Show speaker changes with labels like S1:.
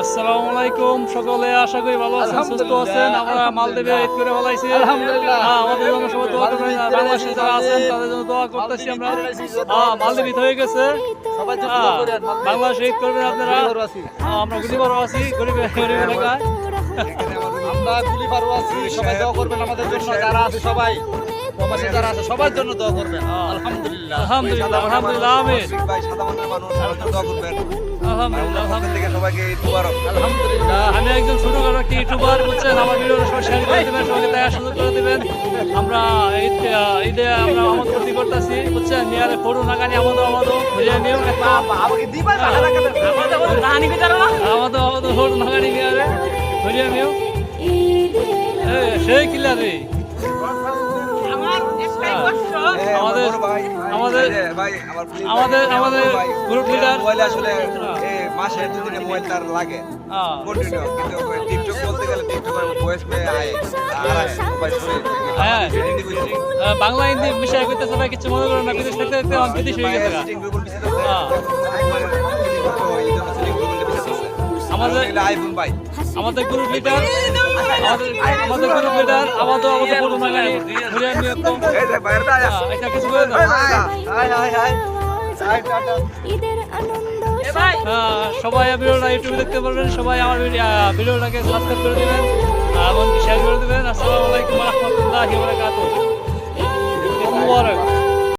S1: আসসালামু আলাইকুম সকলে, আশা করি ভালো আছেন, সুস্থ আছেন। আমরা মালদ্বীপে ঈদ করে ফেলাইছি, আলহামদুলিল্লাহ। আমাদের জন্য সবাই দোয়া করবেন, বাংলাদেশে যারা আছেন তাদের জন্য দোয়া করতেছি আমরা। মালদ্বীপ ঈদ হয়ে গেছে, বাংলাদেশে ঈদ করবেন আপনারা। আমরা গুলিবারও আছি, গরিব এলাকায়
S2: আমরা গুলিবারও আছি, সবাই দোয়া করবেন আমাদের জন্য, যারা আছে সবাই প্রবাসী যারা আছে সবার জন্য দোয়া করবেন। আলহামদুলিল্লাহ
S1: আলহামদুলিল্লাহ আলহামদুলিল্লাহ আমিন।
S2: ভাই সাদা মানের মানুষ দোয়া করবেন।
S1: আলহামদুলিল্লাহ
S2: থেকে সবাইকে ঈদ মুবারক।
S1: আলহামদুলিল্লাহ। আমি একজন ছোটখাটো একটি ইউটিউবার, বুঝছেন। আমার ভিডিওটা সবাই শেয়ার করে দেবেন, সবাইকে দেখার সুযোগ করে দেবেন। আমরা ঈদে আমরা আমোদ ফুর্তি করতেছি, বুঝছেন। নিয়ারে ফটো নাগানি আমাদের বুঝে নিও
S2: আমাকে দিবা
S1: আমাদের ফটো নাগানি নিয়ারে বুঝে নিও। সেই কিলারে আমাদের আমাদের আমাদের আমাদের গ্রুপ লিডার
S2: মোবাইল আসলে মাসে দুদিনে মোবাইল তার লাগে কন্টিনিউ, কিন্তু টিকটক বলতে গেলে টিকটকের ভয়েস মে আয় আর মোবাইল শুনে
S1: হ্যাঁ বাংলা হিন্দি বিষয় করতেছে ভাই, কিছু মনে করেন না। বিদেশ থাকতে থাকতে আমার বিদেশ হয়ে গেছে। আমাদের
S2: আইফোন ভাই,
S1: আমাদের গ্রুপ লিডার আমাদের গ্রুপ লিডার আমাদের ফটো নাগানি ঘুরে নিয়ে তো
S2: এই যে বাইরে আয়া
S1: এটা কিছু বলে দাও। সবাই ভিডিওটা ইউটিউবে দেখতে পারবেন, সবাই আমার ভিডিওটাকে সাবস্ক্রাইব করে দেবেন এবং শেয়ার করে দেবেন। আসসালামু আলাইকুম ওয়া রাহমাতুল্লাহি ওয়া বারাকাতুহু।